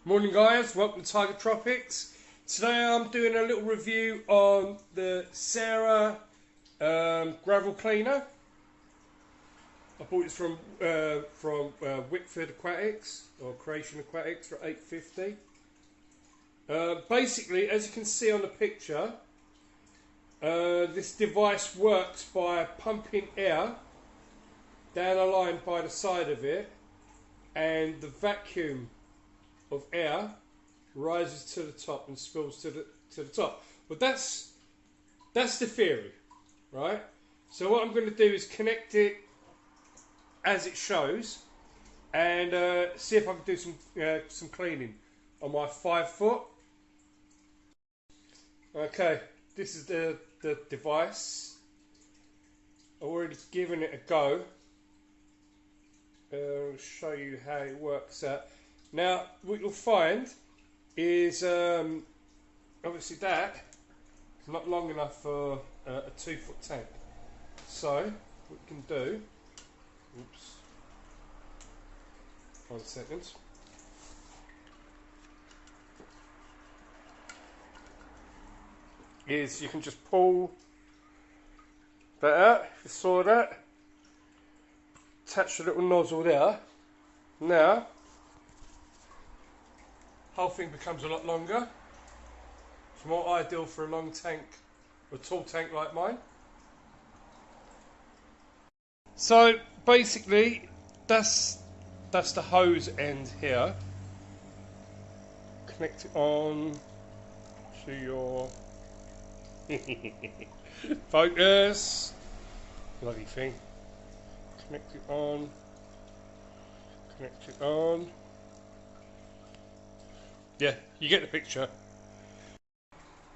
Morning guys, welcome to Tiger Tropics. Today I'm doing a little review on the Sera Gravel cleaner. I bought it from Wickford Aquatics or Creation Aquatics for $8.50. Basically, as you can see on the picture, this device works by pumping air down a line by the side of it, and the vacuum of air rises to the top and spills to the top. But that's the theory, right? So what I'm going to do is connect it as it shows, and see if I can do some cleaning on my 5 foot. Okay, this is the device. I've already given it a go. I'll show you how it works out. Now, what you'll find is obviously that is not long enough for a 2 foot tank. So, what we can do, oops, 1 second. Is you can just pull that out, if you saw that, attach the little nozzle there. Now, whole thing becomes a lot longer. It's more ideal for a long tank, or a tall tank like mine. So basically, that's the hose end here. Connect it on to your focus. Bloody thing. Connect it on. Connect it on. Yeah, you get the picture.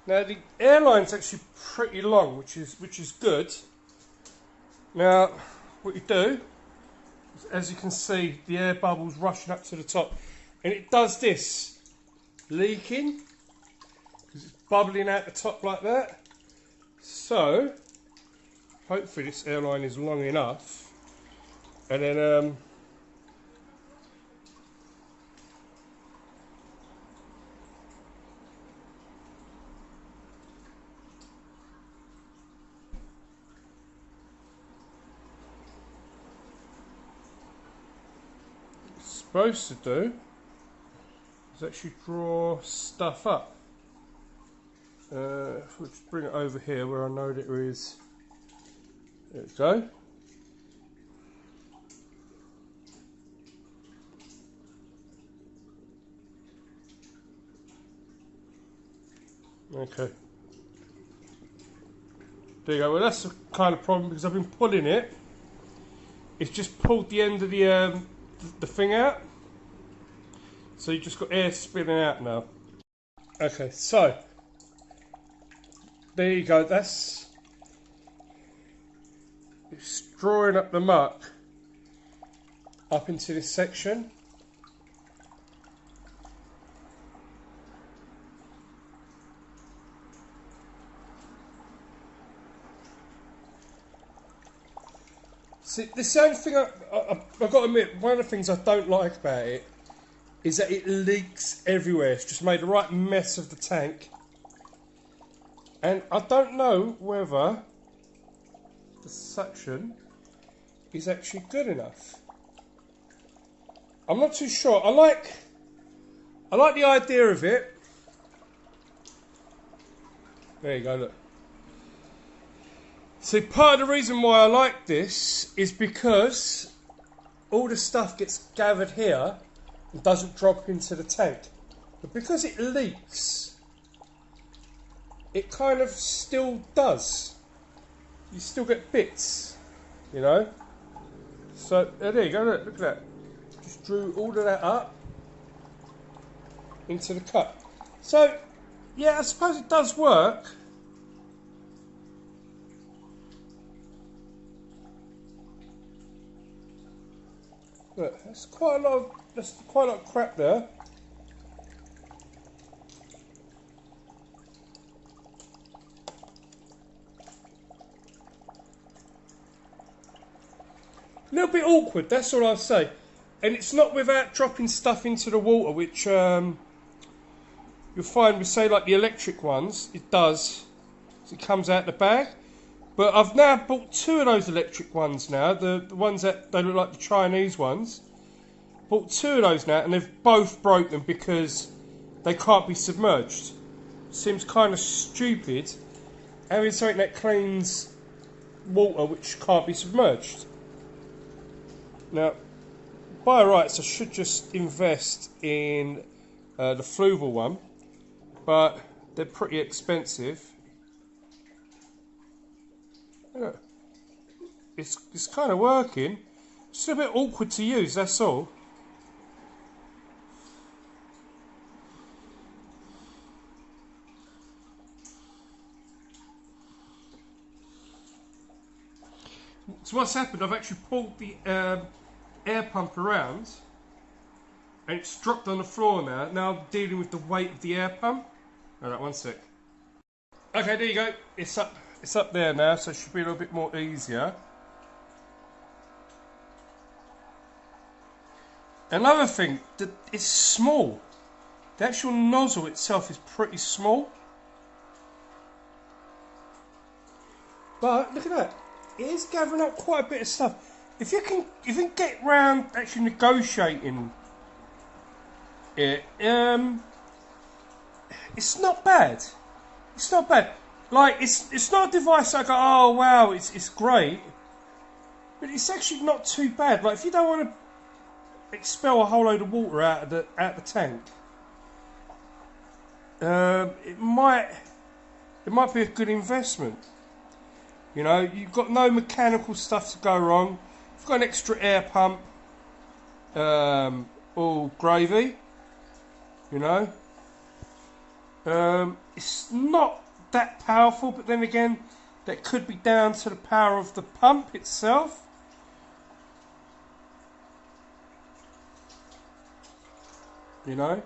Now the airline's actually pretty long, which is good. Now what you do is, as you can see, the air bubbles rushing up to the top, and it does this leaking because it's bubbling out the top like that. So hopefully this airline is long enough, and then supposed to do is actually draw stuff up. If we just bring it over here where I know that there is. There we go. Okay. There you go. Well, that's the kind of problem, because I've been pulling it. It's just pulled the end of the thing out, so you just got air spilling out now. Okay, so there you go. It's drawing up the muck up into this section. See, this is the only thing I've got to admit, one of the things I don't like about it is that it leaks everywhere. It's just made the right mess of the tank. And I don't know whether the suction is actually good enough. I'm not too sure. I like the idea of it. There you go, look. See, part of the reason why I like this is because all the stuff gets gathered here and doesn't drop into the tank. But because it leaks, it kind of still does. You still get bits, you know. So there you go, look at that. Just drew all of that up into the cup. So yeah, I suppose it does work. Look, that's quite a lot of crap there. A little bit awkward, that's all I'll say. And it's not without dropping stuff into the water, which you'll find with, say, like the electric ones, it does. It comes out the bag. But I've now bought 2 of those electric ones now, the ones that they look like the Chinese ones. Bought 2 of those now, and they've both broken because they can't be submerged. Seems kind of stupid having something that cleans water which can't be submerged. Now, by rights, I should just invest in the fluval one, but they're pretty expensive. Look, it's kind of working. It's a bit awkward to use, that's all. So what's happened, I've actually pulled the air pump around and it's dropped on the floor now. Now I'm dealing with the weight of the air pump. Alright, one sec. Okay, there you go. It's up there now, so it should be a little bit more easier. Another thing, it's small. The actual nozzle itself is pretty small. But look at that. It is gathering up quite a bit of stuff. If you can get round actually negotiating it, it's not bad. It's not bad. Like it's not a device I go, oh wow, it's great, but it's actually not too bad. Like if you don't want to expel a whole load of water out of the tank, it might be a good investment. You know, you've got no mechanical stuff to go wrong. You've got an extra air pump, all gravy. You know, it's not that powerful, but then again, that could be down to the power of the pump itself. You know,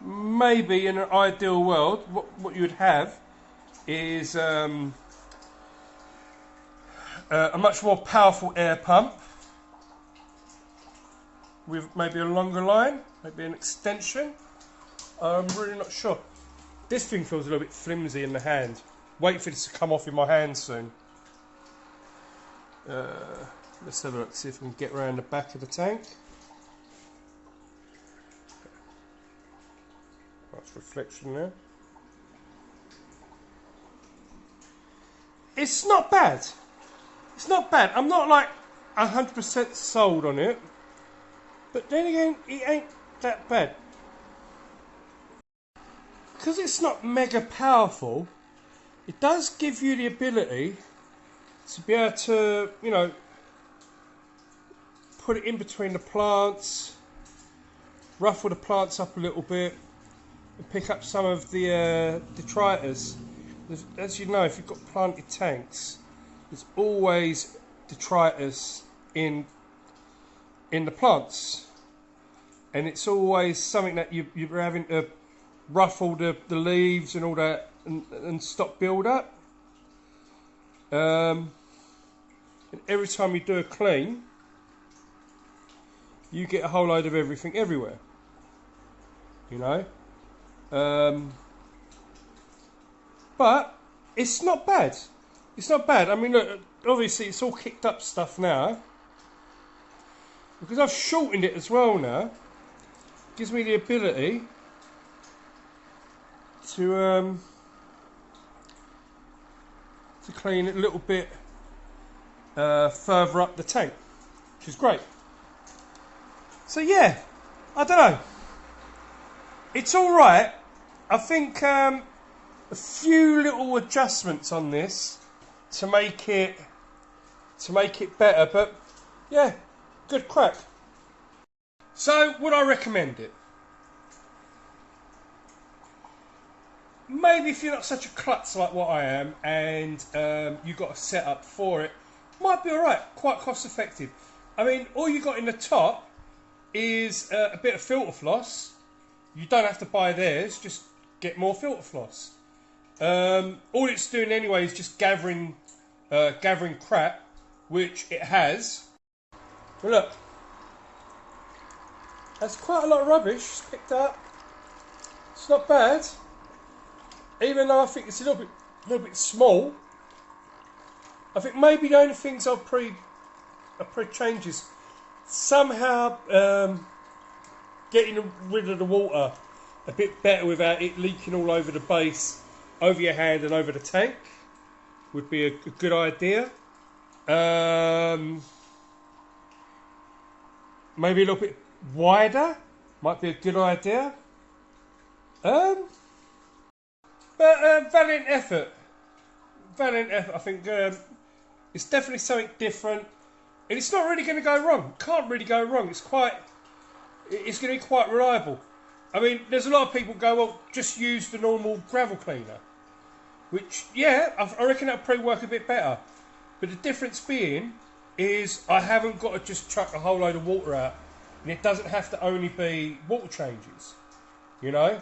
maybe in an ideal world, what you would have is a much more powerful air pump with maybe a longer line, maybe an extension. I'm really not sure. This thing feels a little bit flimsy in the hand. Wait for this to come off in my hand soon. Let's have a look, see if we can get around the back of the tank. Nice reflection there. It's not bad. It's not bad. I'm not like 100% sold on it. But then again, it ain't that bad. Because it's not mega powerful, it does give you the ability to be able to, you know, put it in between the plants, ruffle the plants up a little bit, and pick up some of the detritus. As you know, if you've got planted tanks, there's always detritus in the plants, and it's always something that you're having to ruffle the leaves and all that and stop build up. And every time you do a clean, you get a whole load of everything everywhere. You know. But it's not bad. It's not bad. I mean, look, obviously it's all kicked up stuff now. Because I've shortened it as well now. Gives me the ability to clean it a little bit further up the tank, which is great. So yeah, I don't know. It's all right. I think a few little adjustments on this to make it better, but yeah, good crack. So would I recommend it? Maybe if you're not such a klutz like what I am, and you've got a setup for it, might be alright, quite cost effective. I mean, all you got in the top is a bit of filter floss. You don't have to buy theirs, just get more filter floss. All it's doing anyway is just gathering crap, which it has. Well, look, that's quite a lot of rubbish it's picked up. It's not bad, even though I think it's a little bit small. I think maybe the only things I'll change is somehow getting rid of the water a bit better without it leaking all over the base, over your hand and over the tank would be a good idea. Maybe a little bit wider might be a good idea. But valiant effort. I think it's definitely something different, and it's not really going to go wrong. Can't really go wrong. It's going to be quite reliable. I mean, there's a lot of people go, well, just use the normal gravel cleaner, which, yeah, I reckon that'll probably work a bit better. But the difference being is I haven't got to just chuck a whole load of water out, and it doesn't have to only be water changes. You know,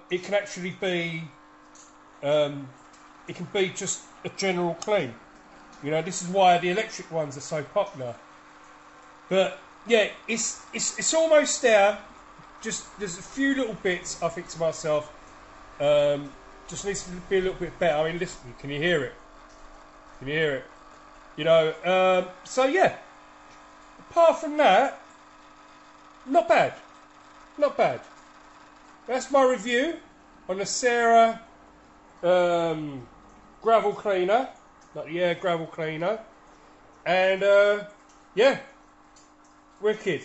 it can actually be, it can be just a general clean. You know, this is why the electric ones are so popular. But yeah, it's almost there. Just there's a few little bits I think to myself. Just needs to be a little bit better. I mean, listen, can you hear it? Can you hear it? You know. So yeah. Apart from that, not bad. Not bad. That's my review on the Sera gravel cleaner. Not the air gravel cleaner. And yeah, wicked.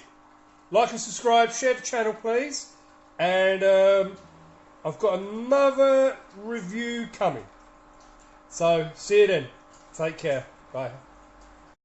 Like and subscribe, share the channel please. And I've got another review coming. So see you then. Take care. Bye.